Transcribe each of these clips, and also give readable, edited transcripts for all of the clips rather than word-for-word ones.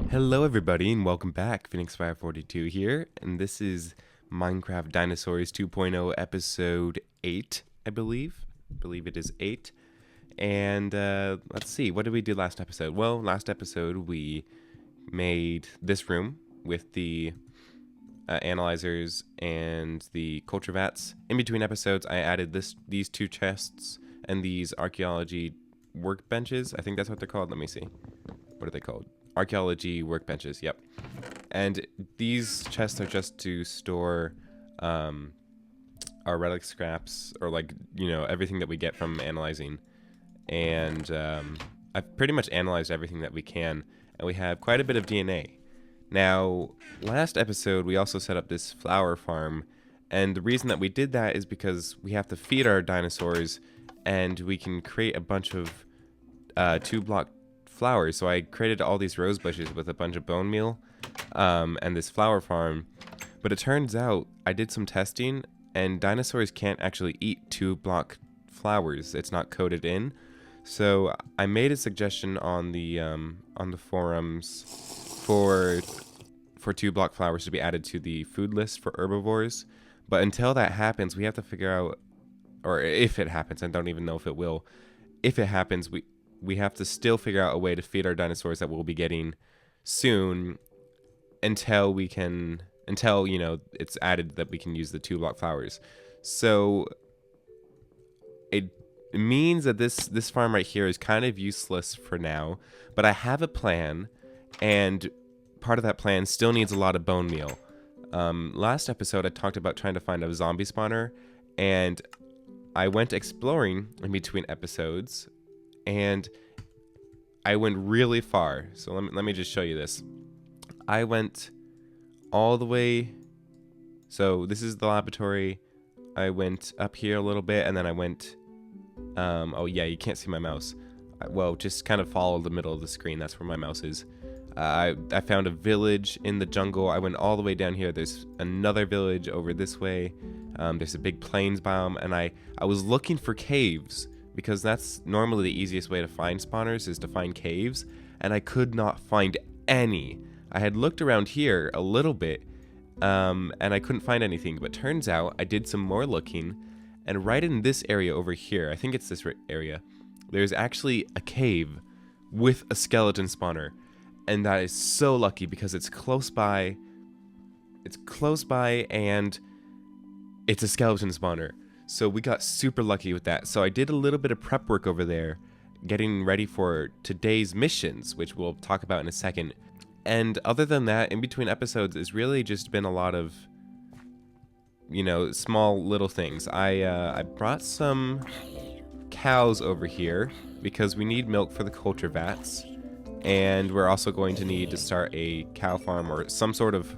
Hello everybody and welcome back. Phoenix542 here, and this is Minecraft Dinosaurs 2.0 episode 8, I believe. I believe it is 8. And let's see, what did we do last episode? Well, last episode we made this room with the analyzers and the culture vats. In between episodes, I added these two chests and these archaeology workbenches. I think that's what they're called. Let me see. What are they called? Archaeology workbenches, yep. And these chests are just to store our relic scraps, or everything that we get from analyzing. And I've pretty much analyzed everything that we can, and we have quite a bit of DNA. Now, last episode we also set up this flower farm, and the reason that we did that is because we have to feed our dinosaurs, and we can create a bunch of 2-block flowers. So I created all these rose bushes with a bunch of bone meal and this flower farm, but it turns out I did some testing and dinosaurs can't actually eat 2-block flowers. It's not coded in. So I made a suggestion on the forums for 2-block flowers to be added to the food list for herbivores, but until that happens we have to figure out, or if it happens, I don't even know if it will, if it happens, we have to still figure out a way to feed our dinosaurs that we'll be getting soon until it's added that we can use the 2-block flowers. So it means that this farm right here is kind of useless for now, but I have a plan, and part of that plan still needs a lot of bone meal. Last episode I talked about trying to find a zombie spawner, and I went exploring in between episodes, and I went really far. So let me just show you this. I went all the way. So this is the laboratory. I went up here a little bit, and then I went. Oh yeah, you can't see my mouse. Well, just kind of follow the middle of the screen. That's where my mouse is. I found a village in the jungle. I went all the way down here. There's another village over this way. There's a big plains biome, and I was looking for caves, because that's normally the easiest way to find spawners, is to find caves, and I could not find any. I had looked around here a little bit, and I couldn't find anything, but turns out I did some more looking, and right in this area over here, I think it's this area, there's actually a cave with a skeleton spawner, and that is so lucky because it's close by, and it's a skeleton spawner. So we got super lucky with that. So I did a little bit of prep work over there, getting ready for today's missions, which we'll talk about in a second. And other than that, in between episodes, it's really just been a lot of, small little things. I brought some cows over here because we need milk for the culture vats. And we're also going to need to start a cow farm or some sort of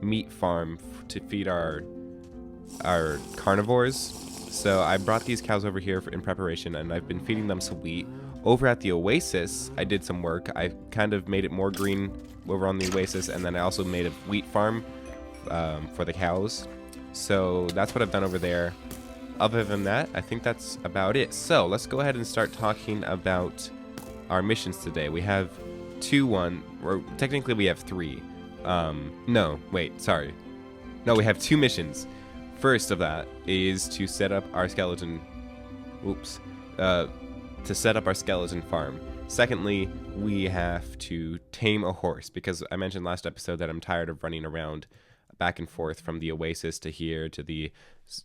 meat farm to feed our carnivores. So I brought these cows over here in preparation, and I've been feeding them some wheat. Over at the oasis, I did some work. I kind of made it more green over on the oasis, and then I also made a wheat farm for the cows. So that's what I've done over there. Other than that, I think that's about it. So let's go ahead and start talking about our missions today. We have or technically we have 3. No, wait, sorry. No, we have 2 missions. First of that is to set up our skeleton. To set up our skeleton farm. Secondly, we have to tame a horse, because I mentioned last episode that I'm tired of running around back and forth from the oasis to here to the,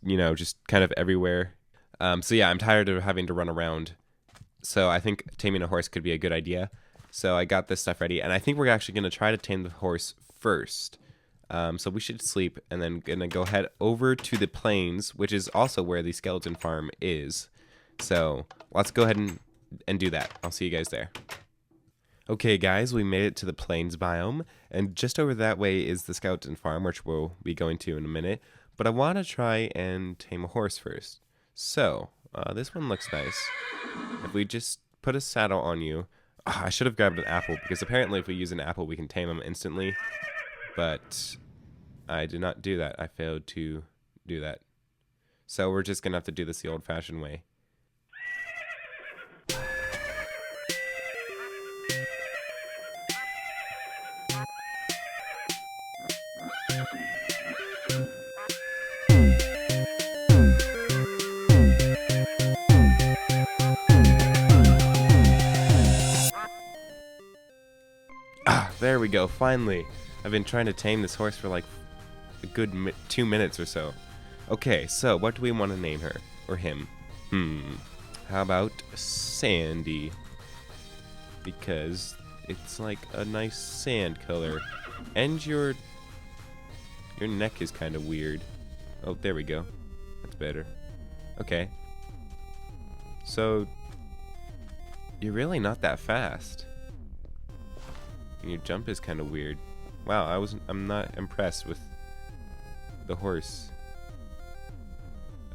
just kind of everywhere. So yeah, I'm tired of having to run around. So I think taming a horse could be a good idea. So I got this stuff ready, and I think we're actually going to try to tame the horse first. So we should sleep, and then gonna go head over to the plains, which is also where the skeleton farm is. So let's go ahead and do that. I'll see you guys there. Okay guys, we made it to the plains biome, and just over that way is the skeleton farm, which we'll be going to in a minute. But I want to try and tame a horse first. So this one looks nice. If we just put a saddle on you. I should have grabbed an apple, because apparently if we use an apple we can tame them instantly. But I did not do that. I failed to do that. So we're just going to have to do this the old-fashioned way. There we go, finally. I've been trying to tame this horse for like a good 2 minutes or so. Okay, so what do we want to name her? Or him? How about Sandy? Because it's like a nice sand color. And your neck is kind of weird. Oh, there we go. That's better. Okay. So, you're really not that fast. And your jump is kind of weird. Wow, I'm not impressed with the horse.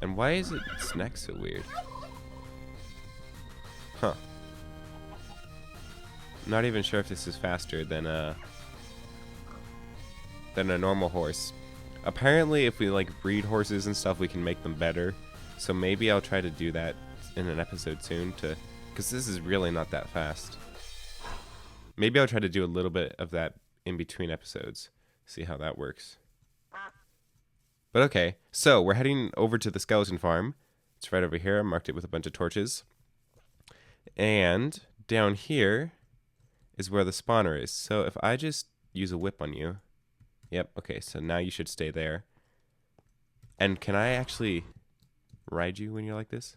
And why is its neck so weird? Huh. I'm not even sure if this is faster than a normal horse. Apparently, if we like breed horses and stuff, we can make them better. So maybe I'll try to do that in an episode soon, because this is really not that fast. Maybe I'll try to do a little bit of that in between episodes. See how that works. But okay, so we're heading over to the skeleton farm. It's right over here. I marked it with a bunch of torches. And down here is where the spawner is. So if I just use a whip on you. Yep, okay, so now you should stay there. And can I actually ride you when you're like this?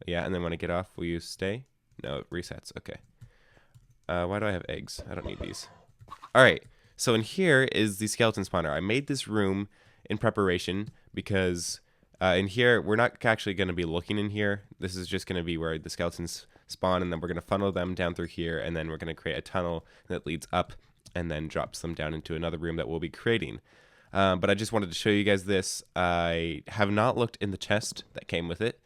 Yeah, and then when I get off, will you stay? No, it resets. Okay. Why do I have eggs? I don't need these. Alright, so in here is the skeleton spawner. I made this room in preparation because in here, we're not actually going to be looking in here. This is just going to be where the skeletons spawn, and then we're going to funnel them down through here, and then we're going to create a tunnel that leads up and then drops them down into another room that we'll be creating. But I just wanted to show you guys this. I have not looked in the chest that came with it,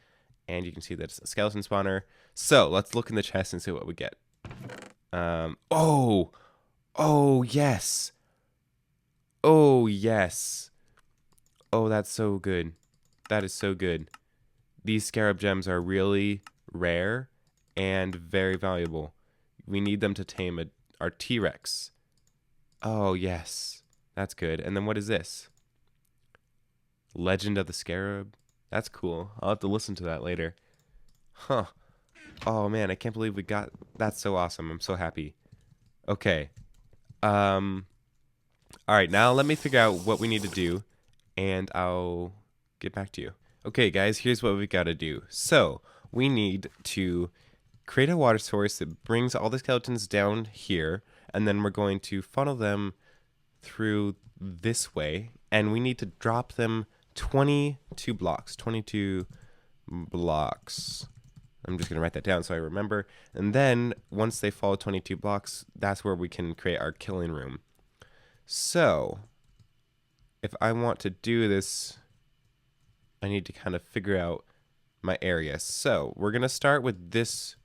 and you can see that it's a skeleton spawner. So let's look in the chest and see what we get. Oh, yes. Oh, yes. Oh, that's so good. That is so good. These scarab gems are really rare and very valuable. We need them to tame our T-Rex. Oh, yes. That's good. And then what is this? Legend of the Scarab. That's cool. I'll have to listen to that later. Huh. Oh, man, I can't believe we got... That's so awesome. I'm so happy. Okay. Alright, now let me figure out what we need to do, and I'll get back to you. Okay, guys, here's what we got to do. So, we need to create a water source that brings all the skeletons down here, and then we're going to funnel them through this way, and we need to drop them 22 blocks. 22 blocks. I'm just going to write that down so I remember. And then, once they fall 22 blocks, that's where we can create our killing room. So, if I want to do this, I need to kind of figure out my area. So, we're going to start with this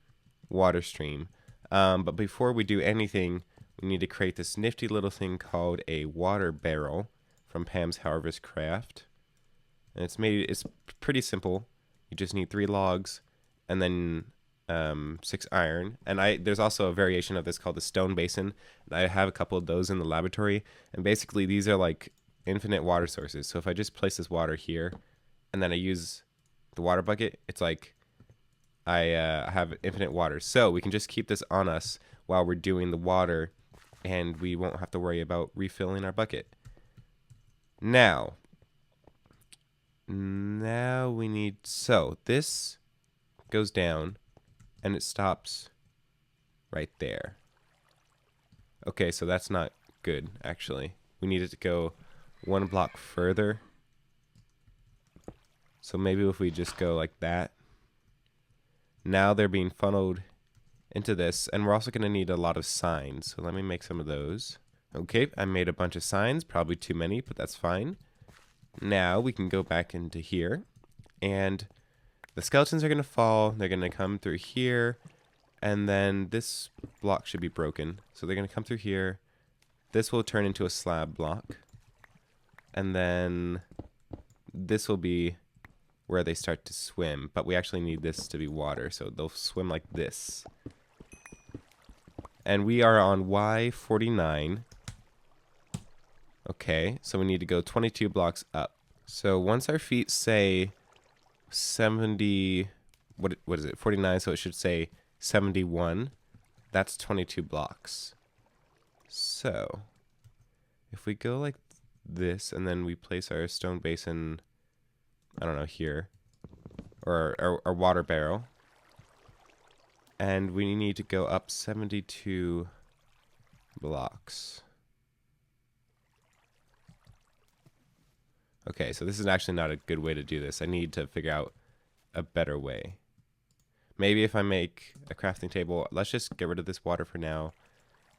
water stream. But before we do anything, we need to create this nifty little thing called a water barrel from Pam's Harvest Craft. And it's pretty simple. You just need 3 logs and then 6 iron. And there's also a variation of this called the stone basin. I have a couple of those in the laboratory. And basically these are like infinite water sources. So if I just place this water here and then I use the water bucket, it's like I have infinite water. So we can just keep this on us while we're doing the water, and we won't have to worry about refilling our bucket. Now we need, so this goes down and it stops right there. Okay, so that's not good, actually. We need it to go 1 block further. So maybe if we just go like that. Now they're being funneled into this, and we're also going to need a lot of signs. So let me make some of those. Okay, I made a bunch of signs, probably too many, but that's fine. Now we can go back into here, and the skeletons are going to fall. They're going to come through here, and then this block should be broken. So they're going to come through here. This will turn into a slab block, and then this will be where they start to swim, but we actually need this to be water, so they'll swim like this. And we are on Y49. Okay, so we need to go 22 blocks up. So once our feet say 70, what is it, 49, so it should say 71. That's 22 blocks. So, if we go like this, and then we place our stone basin, I don't know, here, or our water barrel, and we need to go up 72 blocks. Okay, so this is actually not a good way to do this. I need to figure out a better way. Maybe if I make a crafting table, let's just get rid of this water for now.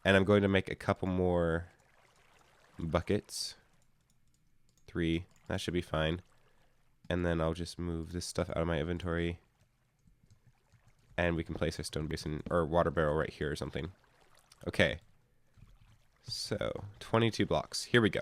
And I'm going to make a couple more buckets. 3, that should be fine. And then I'll just move this stuff out of my inventory. And we can place our stone basin or water barrel right here or something. Okay. So, 22 blocks. Here we go.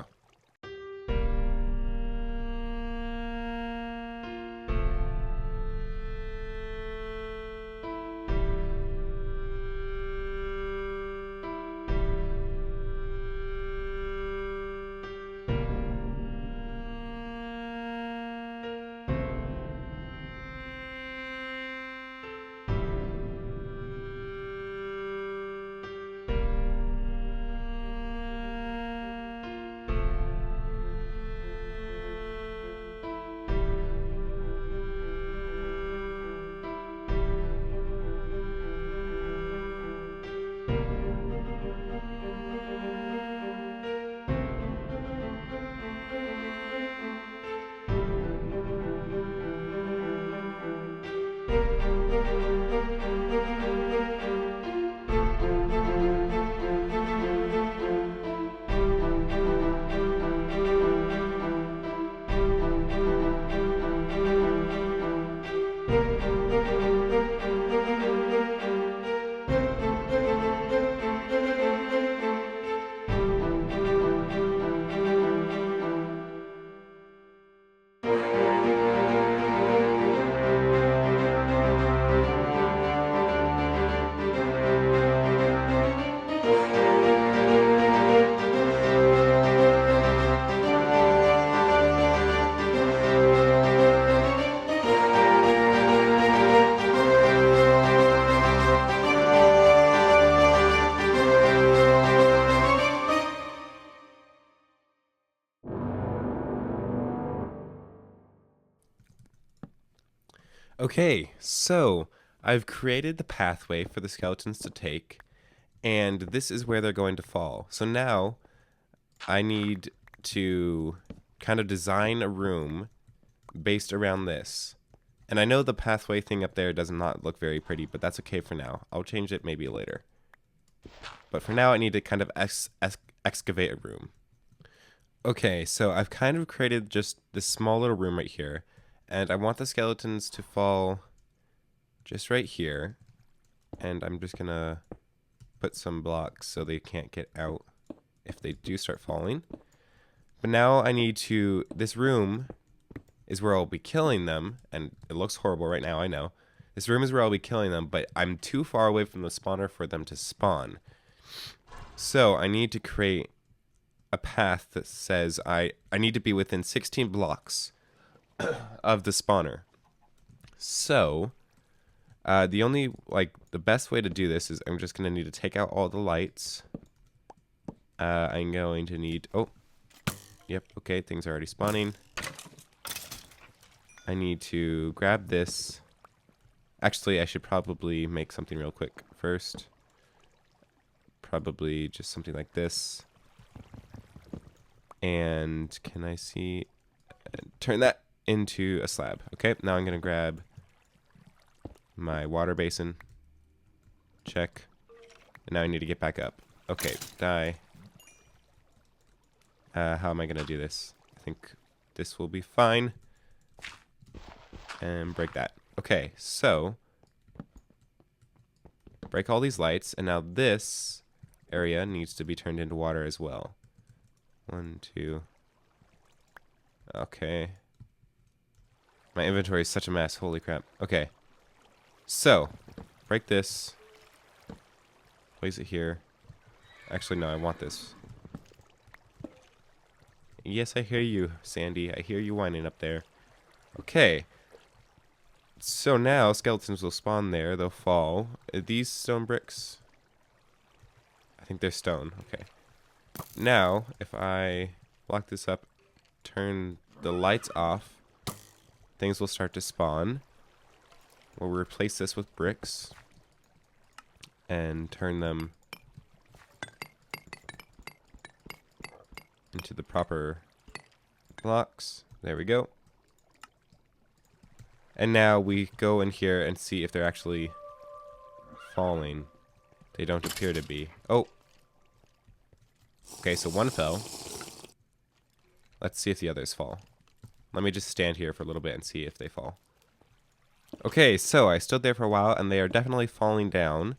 Okay, so I've created the pathway for the skeletons to take, and this is where they're going to fall. So now I need to kind of design a room based around this. And I know the pathway thing up there does not look very pretty, but that's okay for now. I'll change it maybe later. But for now, I need to kind of excavate a room. Okay, so I've kind of created just this small little room right here. And I want the skeletons to fall just right here. And I'm just going to put some blocks so they can't get out if they do start falling. But now I need to... This room is where I'll be killing them. And it looks horrible right now, I know. This room is where I'll be killing them, but I'm too far away from the spawner for them to spawn. So I need to create a path that says I need to be within 16 blocks of the spawner. So the best way to do this is I'm just going to need to take out all the lights. I'm going to need... Oh, yep, okay, things are already spawning. I need to grab this. Actually, I should probably make something real quick first. Probably just something like this. And can I see... turn that into a slab. Okay, now I'm going to grab my water basin. Check. And now I need to get back up. Okay, die. How am I going to do this? I think this will be fine. And break that. Okay, so break all these lights, and now this area needs to be turned into water as well. 1, 2. Okay. My inventory is such a mess. Holy crap. Okay. So, break this. Place it here. Actually, no, I want this. Yes, I hear you, Sandy. I hear you whining up there. Okay. So now, skeletons will spawn there. They'll fall. Are these stone bricks? I think they're stone. Okay. now, if I lock this up, turn the lights off, things will start to spawn. We'll replace this with bricks and turn them into the proper blocks. There we go. And now we go in here and see if they're actually falling. They don't appear to be. Oh. Okay, so one fell. Let's see if the others fall. Let me just stand here for a little bit and see if they fall. Okay, so I stood there for a while and they are definitely falling down.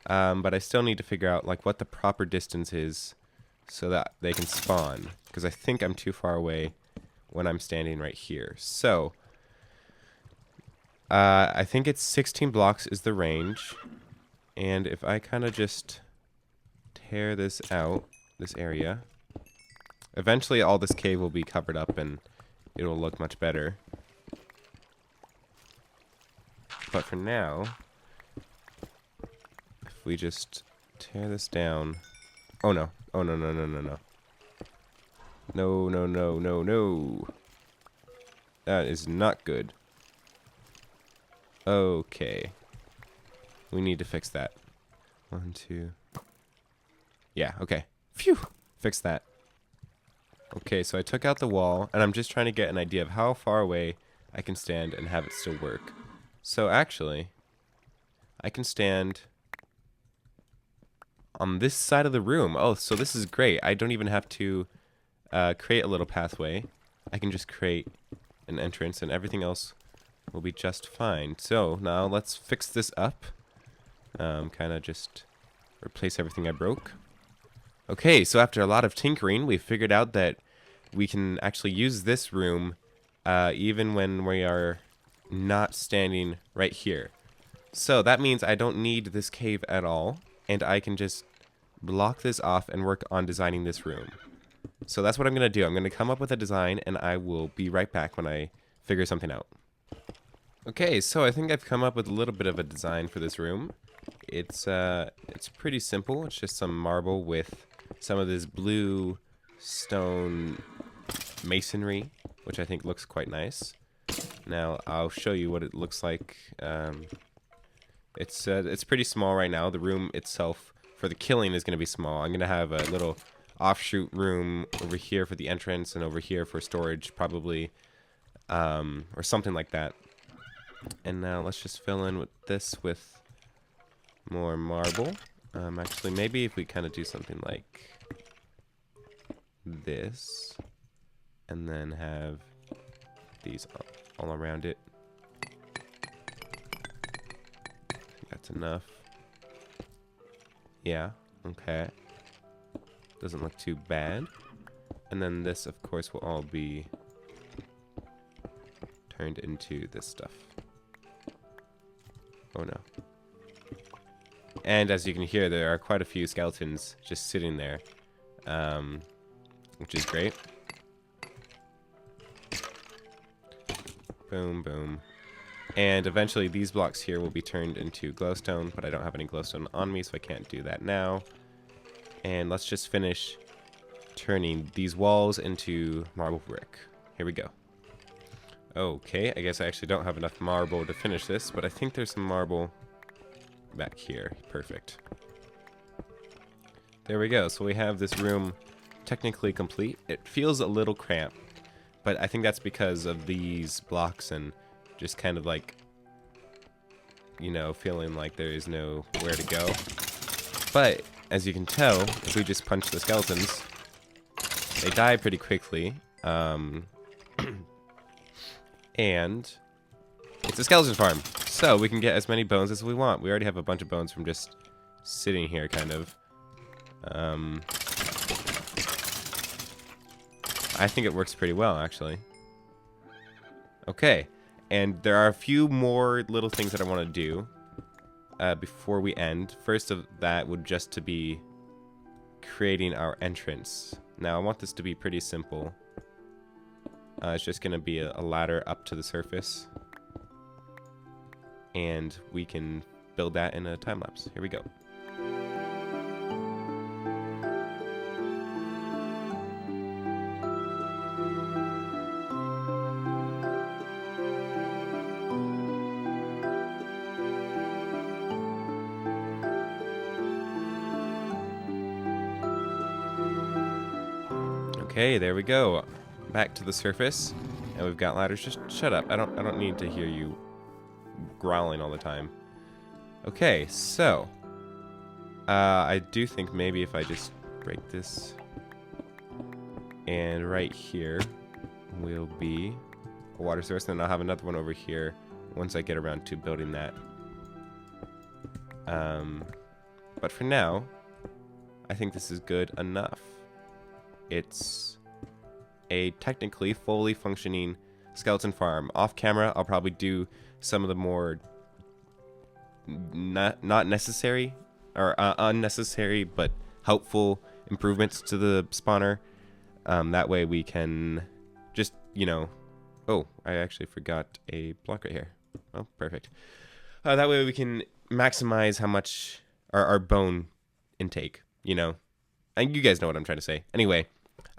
But I still need to figure out like what the proper distance is so that they can spawn. Because I think I'm too far away when I'm standing right here. So I think it's 16 blocks is the range. And if I kind of just tear this out, this area, eventually all this cave will be covered up and it will look much better. But for now, if we just tear this down. Oh no. Oh no, no, no, no, no. No, no, no, no, no. That is not good. Okay. We need to fix that. 1, 2. Yeah, okay. Phew! Fix that. Okay, so I took out the wall, and I'm just trying to get an idea of how far away I can stand and have it still work. So actually, I can stand on this side of the room. Oh, so this is great. I don't even have to create a little pathway. I can just create an entrance, and everything else will be just fine. So now let's fix this up. Kind of just replace everything I broke. Okay, so after a lot of tinkering, we figured out that we can actually use this room even when we are not standing right here. So that means I don't need this cave at all, and I can just block this off and work on designing this room. So that's what I'm going to do. I'm going to come up with a design, and I will be right back when I figure something out. Okay, so I think I've come up with a little bit of a design for this room. It's pretty simple. It's just some marble with some of this blue stone masonry, which I think looks quite nice. Now I'll show you what it looks like. It's pretty small right now. The room itself for the killing is going to be small. I'm going to have a little offshoot room over here for the entrance and over here for storage probably, or something like that. And now let's just fill in with this with more marble. Actually, maybe if we kind of do something like this, and then have these all around it. I think that's enough. Yeah, okay. Doesn't look too bad. And then this, of course, will all be turned into this stuff. Oh no. And as you can hear, there are quite a few skeletons just sitting there, which is great. Boom, boom. And eventually these blocks here will be turned into glowstone, but I don't have any glowstone on me, so I can't do that now. And let's just finish turning these walls into marble brick. Here we go. Okay, I guess I actually don't have enough marble to finish this, but I think there's some marble back here. Perfect. There we go. So we have this room technically complete. It feels a little cramped, but I think that's because of these blocks and just kind of like, you know, feeling like there is nowhere to go. But as you can tell, if we just punch the skeletons, they die pretty quickly. And it's a skeleton farm, so we can get as many bones as we want. We already have a bunch of bones from just sitting here, kind of. I think it works pretty well, actually. Okay, and there are a few more little things that I want to do before we end. First of that would just to be creating our entrance. Now, I want this to be pretty simple. It's just going to be a ladder up to the surface. And we can build that in a time lapse. Here we go. Okay, there we go. Back to the surface, and we've got ladders. Just shut up. I don't need to hear you growling all the time. Okay, so I do think maybe if I just break this, and right here will be a water source, and then I'll have another one over here once I get around to building that. But for now, I think this is good enough. It's a technically fully functioning skeleton farm. Off camera, I'll probably do some of the more not necessary or unnecessary but helpful improvements to the spawner. That way we can just, you know... Oh, I actually forgot a block right here. Oh, perfect. That way we can maximize how much our bone intake, you know. And you guys know what I'm trying to say. Anyway,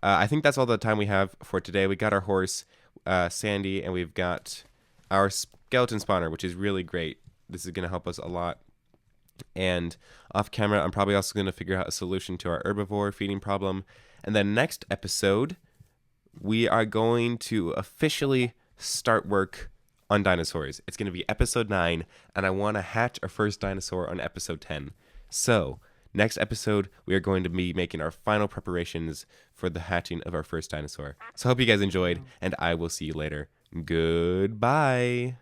I think that's all the time we have for today. We got our horse, Sandy, and we've got our skeleton spawner, which is really great. This is going to help us a lot. And off camera, I'm probably also going to figure out a solution to our herbivore feeding problem. And then next episode, we are going to officially start work on dinosaurs. It's going to be episode 9, and I want to hatch our first dinosaur on episode 10. So, next episode, we are going to be making our final preparations for the hatching of our first dinosaur. So I hope you guys enjoyed, and I will see you later. Goodbye.